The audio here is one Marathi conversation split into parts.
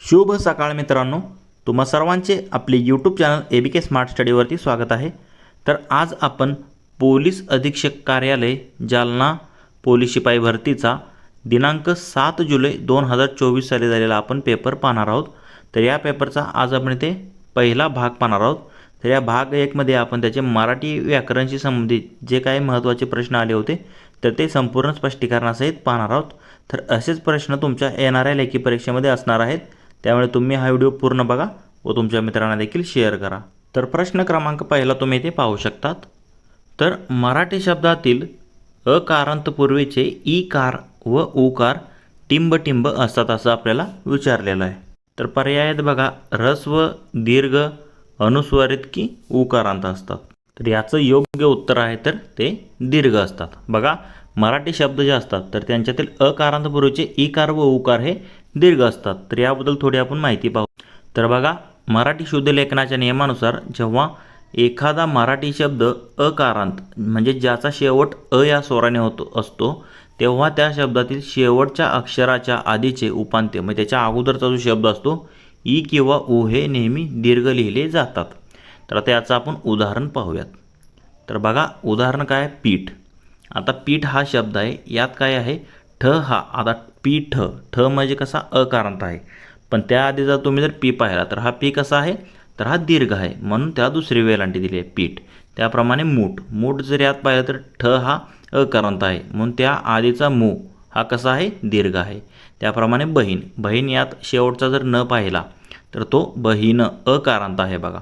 शुभ सकाळ मित्रांनो, तुम्हा सर्वांचे आपले यूट्यूब चॅनल ABK स्मार्ट स्टडीवरती स्वागत आहे। तर आज आपण पोलीस अधीक्षक कार्यालय जालना पोलीस शिपाई भरतीचा दिनांक 7 जुलै 2024 साली झालेला आपण पेपर पाहणार आहोत। तर या पेपरचा आज आपण इथे पहिला भाग पाहणार आहोत। तर या भाग 1 मध्ये आपण त्याचे मराठी व्याकरणशी संबंधित जे काही महत्त्वाचे प्रश्न आले होते तर ते संपूर्ण स्पष्टीकरणासहित पाहणार आहोत। तर असेच प्रश्न तुमच्या येणाऱ्या लेखी परीक्षेमध्ये असणार आहेत, त्यामुळे तुम्ही हा व्हिडिओ पूर्ण बघा व तुमच्या मित्रांना देखील शेअर करा। तर प्रश्न क्रमांक पहिला तुम्ही इथे पाहू शकतात। तर मराठी शब्दातील अकारांत पूर्वीचे ईकार व उकार टिंब असतात असं आपल्याला विचारलेलं आहे। तर पर्यायात बघा, ऱ्हस्व, दीर्घ, अनुस्वारित की उकारांत असतात। तर याचं योग्य उत्तर आहे तर ते दीर्घ असतात। बघा, मराठी शब्द जे असतात तर त्यांच्यातील अकारांत पूर्वीचे ईकार व उकार हे दीर्घ असतात। तर याबद्दल थोडी आपण माहिती पाहू। तर बघा, मराठी शुद्ध लेखनाच्या नियमानुसार जेव्हा एखादा मराठी शब्द अकारांत म्हणजे ज्याचा शेवट अ या स्वराने असतो तेव्हा त्या शब्दातील शेवटच्या अक्षराच्या आधीचे उपांत्य म्हणजे त्याच्या अगोदरचा जो शब्द असतो ई किंवा उ हे नेहमी दीर्घ लिहिले जातात। तर आता याचं आपण उदाहरण पाहूयात। तर बघा, उदाहरण काय, पीठ। आता पीठ हा शब्द आहे, यात काय आहे, ठ हा, आता पीठ ठ म्हणजे कसा अकारांत आहे, पण त्याआधी जर तुम्ही पी पाहिला तर हा पी कसा आहे, तर हा दीर्घ आहे, म्हणून त्या दुसरी वेलांटी दिली आहे पीठ। त्याप्रमाणे मूठ जर यात पाहिलं तर ठ हा अकारांत आहे, म्हणून त्या आधीचा मू हा कसा आहे, दीर्घ आहे। त्याप्रमाणे बहीण यात शेवटचा जर न पाहिला तर तो बहीण अकारांत आहे बघा,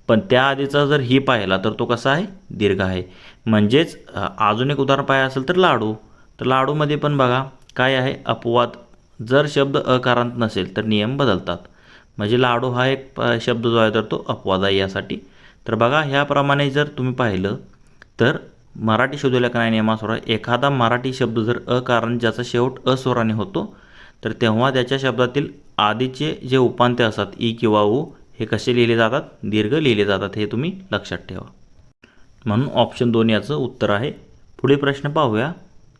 पण त्याआधीचा जर ही पाहिला तर तो कसा आहे, दीर्घ आहे। म्हणजेच अजून एक उदाहरण पाहिजे असेल तर लाडू। तर लाडूमध्ये पण बघा काय आहे, अपवाद। जर शब्द अकारांत नसेल तर नियम बदलतात, म्हणजे लाडू हा एक शब्द जो आहे तर तो अपवाद आहे यासाठी। तर बघा, ह्याप्रमाणे जर तुम्ही पाहिलं तर मराठी शब्दलेखन नियमानुसार एखादा मराठी शब्द जर अकारांत ज्याचा शेवट अस्वराने होतो तर तेव्हा त्याच्या शब्दातील आधीचे जे उपांत्य असतात ई किंवा उ हे कसे लिहिले जातात, दीर्घ लिहिले जातात, हे तुम्ही लक्षात ठेवा। म्हणून ऑप्शन 2 याचं उत्तर आहे। पुढे प्रश्न पाहूया।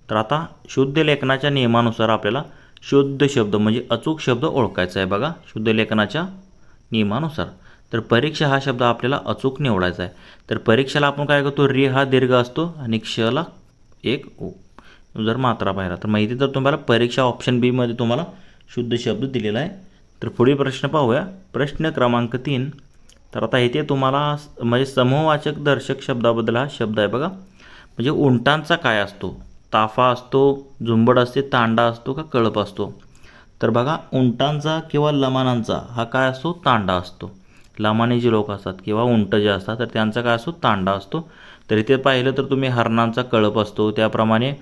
तर आता शुद्ध लेखनाच्या नियमानुसार आपल्याला शुद्ध शब्द म्हणजे अचूक शब्द ओळखायचा आहे। बघा, शुद्ध लेखनाच्या नियमानुसार तर परीक्षा हा शब्द आपल्याला अचूक निवडायचा आहे। तर परीक्षेला आपण काय करतो, रे हा दीर्घ असतो आणि क्षला एक ओ जर मात्रा पाहिला तर माहिती तर तुम्हाला परीक्षा ऑप्शन बी मध्ये तुम्हाला शुद्ध शब्द दिलेला आहे। तर पुढील प्रश्न पाहूया। प्रश्न क्रमांक 3। तर आता इथे तुम्हाला म्हणजे समूहवाचक दर्शक शब्दाबद्दल हा शब्द आहे बघा, म्हणजे उंटांचा काय असतो, ताफा असतो, झुंबड असते, तांडा असतो का कळप असतो। तर बघा, उंटांचा किंवा लमानांचा हा काय असतो, तांडा असतो। लमानी जे लोक असतात किंवा उंट जे असतात तर त्यांचा काय असतो, तांडा असतो। तर इथे पाहिलं तर तुम्ही हरणांचा कळप असतो। त्याप्रमाणे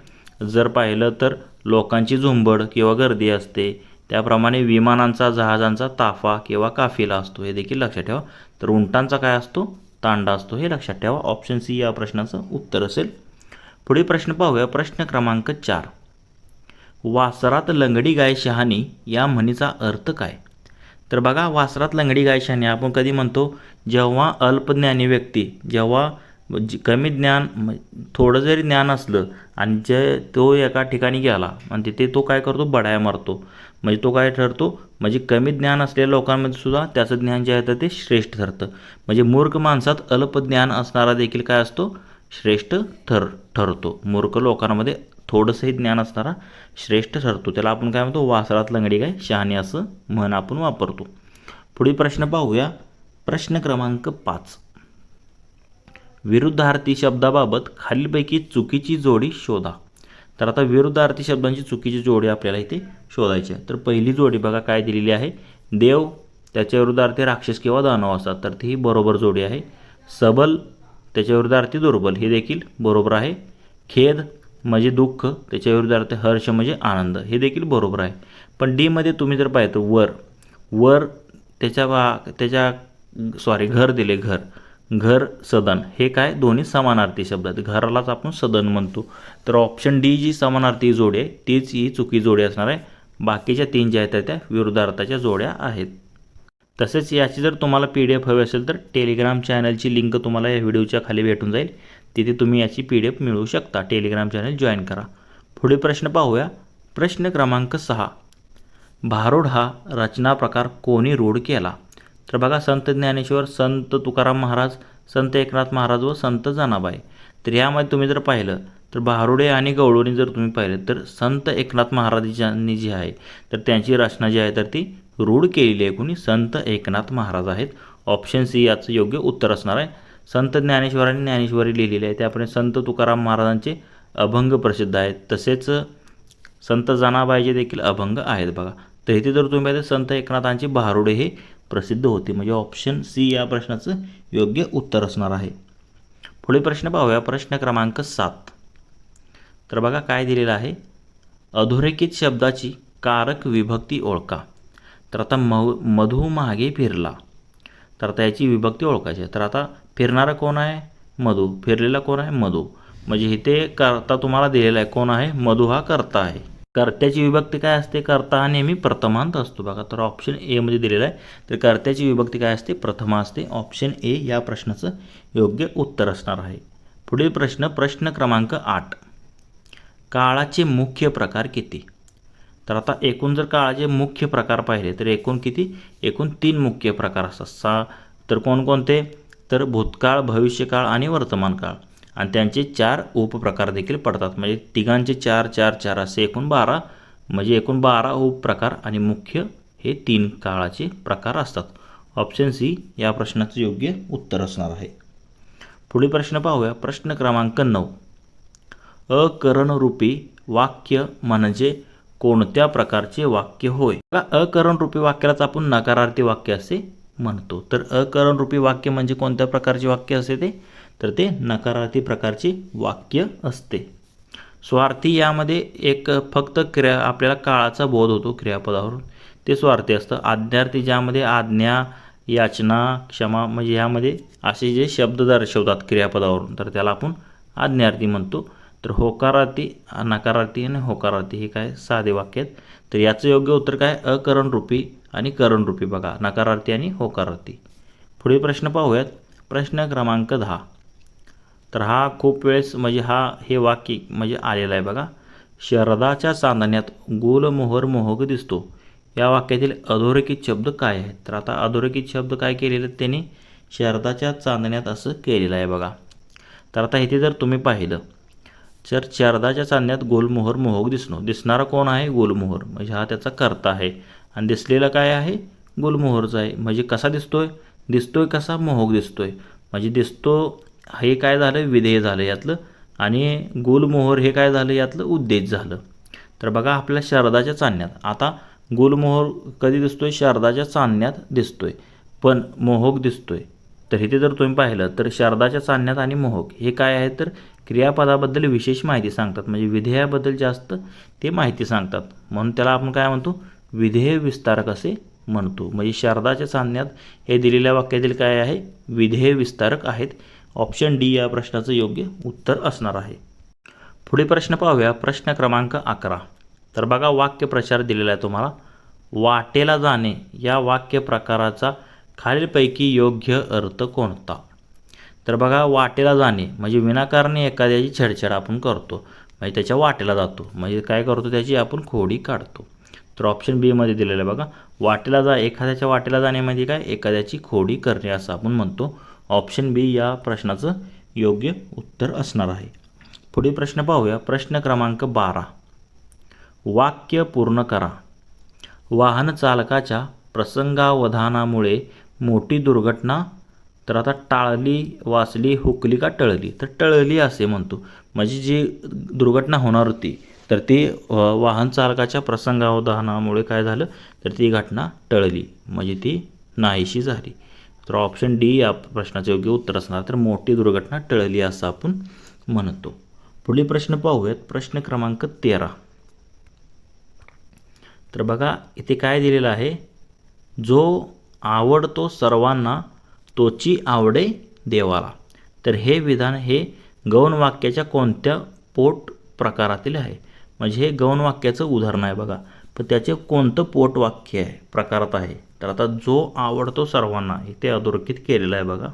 जर पाहिलं तर लोकांची झुंबड किंवा गर्दी असते। त्याप्रमाणे विमानांचा जहाजांचा ताफा किंवा काफिला असतो, हे देखील लक्षात ठेवा। तर उंटांचा काय असतो, तांडा असतो, हे लक्षात ठेवा। ऑप्शन सी या प्रश्नाचं उत्तर असेल। पुढील प्रश्न पाहूया। प्रश्न क्रमांक 4। वासरात लंगडी गाय शहाणी या म्हणीचा अर्थ काय। तर बघा, वासरात लंगडी गाय शहाणी आपण कधी म्हणतो, जेव्हा अल्पज्ञानी व्यक्ती जेव्हा कमी ज्ञान थोडं जरी ज्ञान असलं आणि जे तो एका ठिकाणी गेला आणि तिथे तो काय करतो, बडाया मारतो, म्हणजे तो काय ठरतो, म्हणजे कमी ज्ञान असलेल्या लोकांमध्ये सुद्धा त्याचं ज्ञान जे आहे तर ते श्रेष्ठ ठरतं। म्हणजे मूर्ख माणसात अल्प ज्ञान असणारा देखील काय असतो, श्रेष्ठ ठरतो। मूर्ख लोकांमध्ये थोडंसंही ज्ञान असणारा श्रेष्ठ ठरतो, त्याला आपण काय म्हणतो, वासरात लंगडी गाय शहाणी असं म्हण आपण वापरतो। पुढील प्रश्न पाहूया। प्रश्न क्रमांक 5। विरुद्धार्थी शब्दाबाबत खालीलपैकी चुकीची जोडी शोधा। तर आता विरुद्धार्थी शब्दांची चुकीची जोडी आपल्याला इथे शोधायची आहे। तर पहिली जोडी बघा काय दिलेली आहे, देव त्याच्या विरुद्धार्थी राक्षस किंवा दानव असतात, तर ती बरोबर जोडी आहे। सबल त्याच्या विरुद्धार्थी दुर्बल, हे देखील बरोबर आहे। खेद म्हणजे दुःख, त्याच्या विरुद्धार्थी हर्ष म्हणजे आनंद, हे देखील बरोबर आहे। पण डी मध्ये तुम्ही जर पाहिलं वर त्याच्या घर दिले, घर सदन, हे काय दोन्ही समानार्थी शब्द आहेत। घरालाच आपण सदन म्हणतो। तर ऑप्शन डी जी समानार्थी जोडी आहे तीच ही चुकी जोडी असणार आहे। बाकीच्या 3 ज्या आहेत त्या विरुद्धार्थाच्या जोड्या आहेत। तसेच याची जर तुम्हाला PDF हवी असेल तर टेलिग्राम चॅनलची लिंक तुम्हाला या व्हिडिओच्या खाली भेटून जाईल, तिथे तुम्ही याची PDF मिळवू शकता। टेलिग्राम चॅनल जॉईन करा। पुढील प्रश्न पाहूया। प्रश्न क्रमांक 6। भारूड हा रचना प्रकार कोणी रूढ केला? तर बघा संत ज्ञानेश्वर, संत तुकाराम महाराज, संत एकनाथ महाराज व संत जनाबाई. तर यामध्ये तुम्ही जर पाहिलं तर भारुडे आणि गवळणी जर तुम्ही पाहिलं तर संत एकनाथ महाराजांनी जी आहे तर त्यांची रचना जी आहे तर ती रूढ केलेली आहे. कोणी? संत एकनाथ महाराज आहेत. ऑप्शन सी याचं योग्य उत्तर असणार आहे. संत ज्ञानेश्वरांनी ज्ञानेश्वरी लिहिलेली आहे. त्याप्रमाणे संत तुकाराम महाराजांचे अभंग प्रसिद्ध आहेत. तसेच संत जनाबाईचे देखील अभंग आहेत बघा. तर इथे जर तुम्ही पाहिलं संत एकनाथांची भारुडे हे प्रसिद्ध होते. म्हणजे ऑप्शन सी या प्रश्नाचं योग्य उत्तर असणार आहे. पुढील प्रश्न पाहूया. प्रश्न क्रमांक 7. तर बघा काय दिलेलं आहे. अधोरेखित शब्दाची कारक विभक्ती ओळखा. तर आता मधु मागे फिरला. तर आता याची विभक्ती ओळखायची आहे. तर आता फिरणारा कोण आहे? मधु. फिरलेला कोण आहे? मधु. म्हणजे इथे कर्ता तुम्हाला दिलेला आहे. कोण आहे? मधु हा कर्ता आहे. कर्त्याची विभक्ती काय असते? कर्ता हा नेहमी प्रथमांत असतो बघा. तर ऑप्शन ए मध्ये दिलेला आहे. तर कर्त्याची विभक्ती काय असते? प्रथमा असते. ऑप्शन ए या प्रश्नाचं योग्य उत्तर असणार आहे. पुढील प्रश्न, प्रश्न क्रमांक 8. काळाचे मुख्य प्रकार किती? तर आता एकूण जर काळाचे मुख्य प्रकार पाहिले तर एकूण किती? एकूण 3 मुख्य प्रकार असतात. तर कोणकोणते? तर भूतकाळ, भविष्यकाळ आणि वर्तमान काळ. आणि त्यांचे 4 उपप्रकार देखील पडतात. म्हणजे तिघांचे 4 4 4 असे एकूण 12, म्हणजे एकूण 12 उपप्रकार आणि मुख्य हे 3 काळाचे प्रकार असतात. ऑप्शन सी या प्रश्नाचं योग्य उत्तर असणार आहे. पुढील प्रश्न पाहूया. प्रश्न क्रमांक 9. अकरणरूपी वाक्य म्हणजे कोणत्या प्रकारचे वाक्य होय? अकरणरूपी वाक्यालाच आपण नकारार्थी वाक्य असे म्हणतो. तर अकरणरूपी वाक्य म्हणजे कोणत्या प्रकारचे वाक्य असते ते? तर ते नकारार्थी प्रकारचे वाक्य असते. स्वार्थी यामध्ये एक फक्त आपल्याला काळाचा बोध होतो क्रियापदावरून, ते स्वार्थी असतं. आज्ञार्थी ज्यामध्ये आज्ञा, याचना, क्षमा म्हणजे यामध्ये असे जे शब्द दर्शवतात क्रियापदावरून तर त्याला आपण आज्ञार्थी म्हणतो. तर होकारार्थी, नकारार्थी आणि होकारार्थी हे काय साधे वाक्य आहेत. तर याचं योग्य उत्तर काय? अकरणरूपी आणि करणरूपी बघा. नकारार्थी आणि होकारार्थी. पुढील प्रश्न पाहूयात. प्रश्न क्रमांक 10. तर हा खूप वेळेस म्हणजे हे वाक्य म्हणजे आलेलं आहे बघा. शरदाच्या चांदण्यात गुलमोहर मोहक दिसतो. या वाक्यातील अधोरेखित शब्द काय आहेत? तर आता अधोरेखित शब्द काय केलेले आहेत त्यांनी? शरदाच्या चांदण्यात असं केलेलं आहे बघा. तर आता इथे जर तुम्ही पाहिलं तर शरदाच्या चांदण्यात गुलमोहर मोहक दिसणारा कोण आहे? गुलमोहर. म्हणजे हा त्याचा कर्ता आहे. आणि दिसलेला काय आहे? गुलमोहरचा आहे. म्हणजे कसा दिसतोय? दिसतोय कसा? मोहक दिसतोय. म्हणजे दिसतो हे काय झालं? विधेय झालं यातलं. आणि गुलमोहर हे काय झालं? यातलं उद्देश झालं. तर बघा आपल्या शरदाच्या चांदण्यात, आता गुलमोहर कधी दिसतोय? शरदाच्या चांदण्यात दिसतोय, पण मोहक दिसतोय. तर इथे जर तुम्ही पाहिलं तर शरदाच्या चांदण्यात आणि मोहक हे काय आहे? तर क्रियापदाबद्दल विशेष माहिती सांगतात. म्हणजे विधेयाबद्दल जास्त ते माहिती सांगतात. म्हणून त्याला आपण काय म्हणतो? विधेय विस्तारक असे म्हणतो. म्हणजे शरदाच्या चांदण्यात हे दिलेल्या वाक्यातील काय आहे? विधेय विस्तारक आहेत. ऑप्शन डी या प्रश्नाचं योग्य उत्तर असणार आहे. पुढे प्रश्न पाहूया. प्रश्न क्रमांक 11. तर बघा वाक्यप्रचार दिलेला आहे तुम्हाला. वाटेला जाणे या वाक्य प्रकाराचा खालीलपैकी योग्य अर्थ कोणता? तर बघा वाटेला जाणे म्हणजे विनाकारण एखाद्याची छेडछाड आपण करतो, म्हणजे त्याच्या वाटेला जातो, म्हणजे काय करतो? त्याची आपण खोडी काढतो. तर ऑप्शन बी मध्ये दिलेलं आहे बघा. वाटेला एखाद्याच्या वाटेला जाणे म्हणजे काय? एखाद्याची खोडी करणे असं आपण म्हणतो. ऑप्शन बी या प्रश्नाचं योग्य उत्तर असणार आहे. पुढील प्रश्न पाहूया. प्रश्न क्रमांक 12. वाक्य पूर्ण करा. वाहन चालकाच्या प्रसंगावधानामुळे मोठी दुर्घटना तर आता टाळली, वाचली, हुकली का टळली? तर टळली असे म्हणतो. म्हणजे जी दुर्घटना होणार होती तर ती वाहन चालकाच्या प्रसंगावधानामुळे काय झालं? तर ती घटना टळली, म्हणजे ती नाहीशी झाली. तर ऑप्शन डी या प्रश्नाचे योग्य उत्तर असणार. तर मोठी दुर्घटना टळली असं आपण म्हणतो. पुढील प्रश्न पाहूयात. प्रश्न क्रमांक 13. तर बघा इथे काय दिलेलं आहे? जो आवडतो सर्वांना तोची आवडे देवाला. तर हे विधान हे गौण वाक्याच्या कोणत्या पोट प्रकारातील आहे? म्हणजे हे गौण वाक्याचं उदाहरण आहे बघा, पण त्याचे कोणतं पोट वाक्य आहे, प्रकारात आहे? तर आता जो आवडतो सर्वांना इथे अधोरेखित केलेला आहे बघा.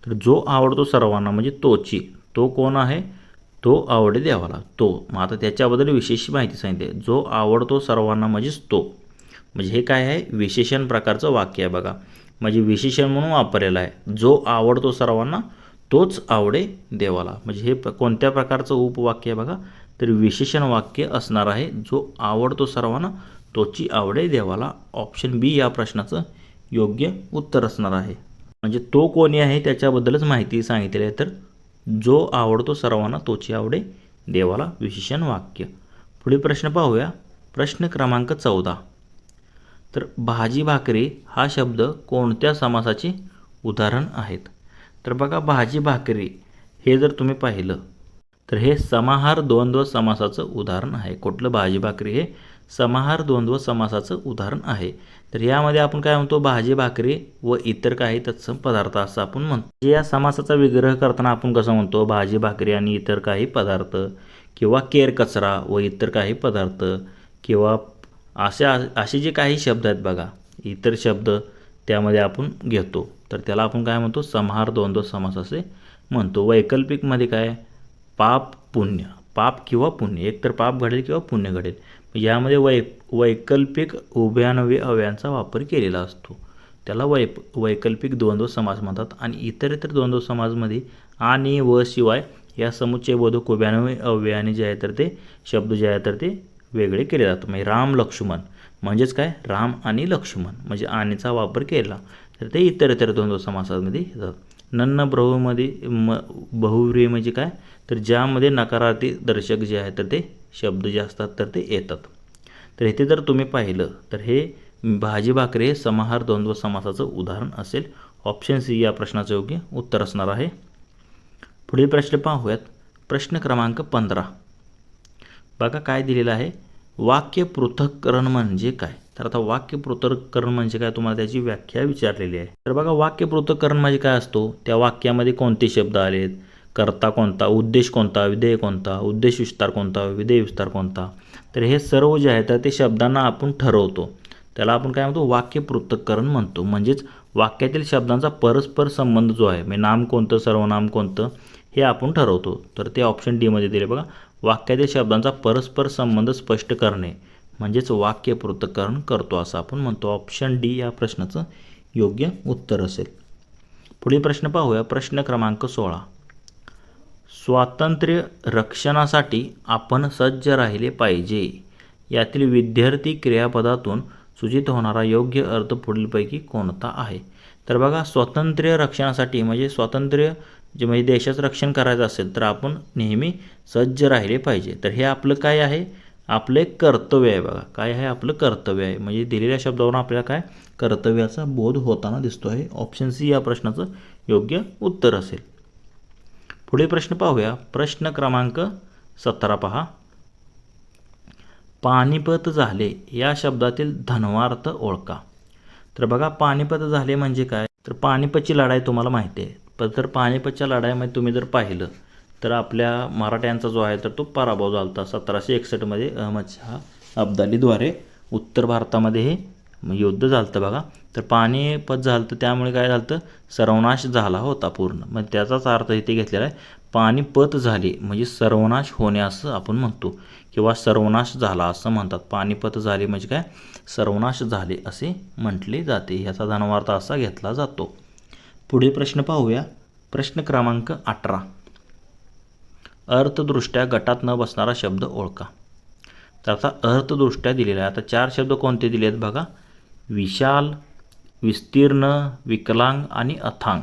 तर जो आवडतो सर्वांना म्हणजे तोची, तो कोण आहे? तो आवडे देवाला, तो. मग आता त्याच्याबद्दल विशेष माहिती सांगितली. जो आवडतो सर्वांना म्हणजेच तो, म्हणजे हे काय आहे, विशेषण प्रकारचं वाक्य आहे बघा. म्हणजे विशेषण म्हणून वापरलेलं आहे. जो आवडतो सर्वांना तोच आवडे देवाला. म्हणजे हे कोणत्या प्रकारचं उपवाक्य आहे बघा, तर विशेषण वाक्य असणार आहे. जो आवडतो सर्वांना तोची आवडे देवाला. ऑप्शन बी या प्रश्नाचं योग्य उत्तर असणार आहे. म्हणजे तो कोणी आहे त्याच्याबद्दलच माहिती सांगितली आहे. तर जो आवडतो सर्वांना तोची आवडे देवाला, विशेषण वाक्य. पुढील प्रश्न पाहूया. प्रश्न क्रमांक 14. तर भाजी भाकरी हा शब्द कोणत्या समासाचे उदाहरण आहेत? तर बघा, भाजी भाकरी हे जर तुम्ही पाहिलं तर हे समाहार द्वंद्व समासाचं उदाहरण आहे. कुठलं? भाजी भाकरी हे समाहार द्वंद्व समासाचं उदाहरण आहे. तर यामध्ये आपण काय म्हणतो, भाजी भाकरी व इतर काही तत्सम पदार्थ असं आपण म्हणतो. या समासाचा विग्रह करताना आपण कसं म्हणतो, भाजी भाकरी आणि इतर काही पदार्थ, किंवा केर कचरा व इतर काही पदार्थ, किंवा असे जे काही शब्द आहेत बघा, इतर शब्द त्यामध्ये आपण घेतो, तर त्याला आपण काय म्हणतो, समाहार द्वंद्व समास असे म्हणतो. वैकल्पिकमध्ये काय, पाप पुण्य, पाप किंवा पुण्य, एकतर पाप घडेल किंवा पुण्य घडेल. यामध्ये वैकल्पिक उभयान्वयी अव्ययांचा वापर केलेला असतो. त्याला वैकल्पिक द्वंद्व समास म्हणतात. आणि इतर द्वंद्व समाजमध्ये आणि व शिवाय या समुच्चयबोधक उभयान्वयी अव्ययाने जे आहे तर ते शब्द जे आहे तर ते वेगळे केले जातात. म्हणजे राम लक्ष्मण म्हणजेच काय, राम आणि लक्ष्मण म्हणजे आणीचा वापर केला तर ते इतर द्वंद्व समासामध्ये येतात. नन्न बहुमध्ये बहुव्रीही म्हणजे काय, तर ज्यामध्ये नकारार्थी दर्शक जे आहे तर ते शब्द जे असतात तर ते येतात. तर इथे जर तुम्ही पाहिलं तर हे भाजी भाकरी हे समाहार द्वंद्व समासाचं उदाहरण असेल. ऑप्शन सी या प्रश्नाचं योग्य उत्तर असणार आहे. पुढील प्रश्न पाहूयात. प्रश्न क्रमांक 15. बघा काय दिलेलं आहे, वाक्य पृथक्करण म्हणजे काय? तर आता वाक्य पृथक्करण म्हणजे काय, तुम्हाला त्याची व्याख्या विचारलेली आहे. तर बघा, वाक्य पृथक्करण म्हणजे काय असतो, त्या वाक्यामध्ये कोणते शब्द आलेत, कर्ता कोणता, उद्देश कोणता, विधेय कोणता, उद्देश विस्तार कोणता, विधेय विस्तार कोणता, तर हे सर्व जे आहे तर ते शब्दांना आपण ठरवतो. त्याला आपण काय म्हणतो, वाक्य पृथक्करण म्हणतो. म्हणजेच वाक्यातील शब्दांचा परस्पर संबंध जो आहे, म्हणजे नाम कोणतं सर्वनाम कोणतं हे आपण ठरवतो. तर ते ऑप्शन डी मध्ये दिले बघा. वाक्यातील शब्दांचा परस्पर संबंध स्पष्ट करणे म्हणजेच वाक्य पृथक्करण करतो असं आपण म्हणतो. ऑप्शन डी या प्रश्नाचं योग्य उत्तर असेल. पुढील प्रश्न पाहूया. प्रश्न क्रमांक 16. स्वातंत्र्य रक्षणासाठी आपण सज्ज राहिले पाहिजे यातील विद्यार्थी क्रियापदातून सूचित होणारा योग्य अर्थ पुढीलपैकी कोणता आहे? तर बघा, स्वातंत्र्य रक्षणासाठी म्हणजे स्वातंत्र्य जे म्हणजे देशाचं रक्षण करायचं असेल तर आपण नेहमी सज्ज राहिले पाहिजे. तर हे आपलं काय आहे, आपलं एक कर्तव्य आहे बघा. काय आहे, आपलं कर्तव्य आहे. म्हणजे दिलेल्या शब्दावरून आपल्याला काय, कर्तव्याचा बोध होताना दिसतो आहे. ऑप्शन सी या प्रश्नाचं योग्य उत्तर असेल. पुढील प्रश्न पाहूया. प्रश्न क्रमांक 17 पहा. पानिपत झाले या शब्दातील धन्वार्थ ओळखा. तर बघा, पानिपत झाले म्हणजे काय, तर पानिपतची लढाई तुम्हाला माहिती आहे. तर पानिपतच्या लढाईमध्ये तुम्ही जर पाहिलं तर आपल्या मराठ्यांचा जो आहे तर तो पराभव झाला होता. 1761 मध्ये अहमदशहा अब्दालीद्वारे उत्तर भारतामध्ये हे युद्ध झालं होतं बघा. तर पानिपत झालं होतं त्यामुळे काय झालं होतं, सर्वनाश झाला होता पूर्ण. मग त्याचाच अर्थ इथे घेतलेला आहे. पानिपत झाली म्हणजे सर्वनाश होणे असं आपण म्हणतो, किंवा सर्वनाश झाला असं म्हणतात. पानिपत झाले म्हणजे काय, सर्वनाश झाले असे म्हटले जाते. ह्याचा धन्वार्थ असा घेतला जातो. पुढील प्रश्न पाहूया. प्रश्न क्रमांक 18. अर्थदृष्ट्या गटात न बसणारा शब्द ओळखा. तर आता अर्थदृष्ट्या दिलेला आहे. आता 4 शब्द कोणते दिले आहेत बघा, विशाल, विस्तीर्ण, विकलांग आणि अथांग.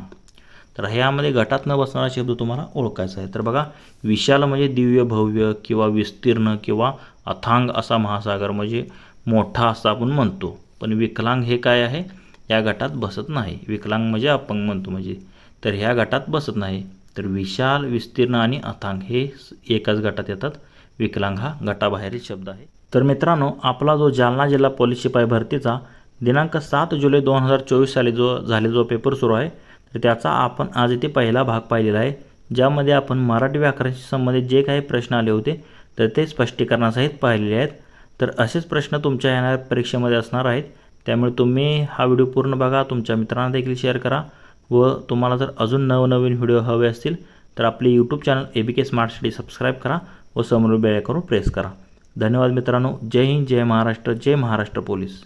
तर ह्यामध्ये गटात न बसणारा शब्द तुम्हाला ओळखायचा आहे. तर बघा, विशाल म्हणजे दिव्य भव्य किंवा विस्तीर्ण किंवा अथांग असा महासागर म्हणजे मोठा असं आपण म्हणतो. पण विकलांग हे काय आहे, या गटात बसत नाही. विकलांग म्हणजे अपंग म्हणतो म्हणजे, तर ह्या गटात बसत नाही. तर विशाल, विस्तीर्ण आणि अथांग हे एकाच गटात येतात. विकलांग हा गटाबाहेरील शब्द आहे. तर मित्रांनो, आपला जो जालना जिल्हा पोलीस शिपाई भरतीचा दिनांक 7 जुलै 2024 साली जो पेपर सुरू आहे तर त्याचा आपण आज इथे पहिला भाग पाहिलेला आहे, ज्यामध्ये आपण मराठी व्याकरणाशी संबंधित जे काही प्रश्न आले होते तर ते स्पष्टीकरणासहित पाहिलेले आहेत. तर असेच प्रश्न तुमच्या येणाऱ्या परीक्षेमध्ये असणार आहेत. त्यामुळे तुम्ही हा व्हिडिओ पूर्ण बघा, तुमच्या मित्रांना देखील शेअर करा. व तुम्हाला जर अजून नवनवीन व्हिडिओ हवे असतील तर आपले YouTube channel ABK smart study subscribe करा व समोर बेल आयकॉन प्रेस करा. धन्यवाद मित्रांनो. जय हिंद, जय महाराष्ट्र, जय महाराष्ट्र पोलीस.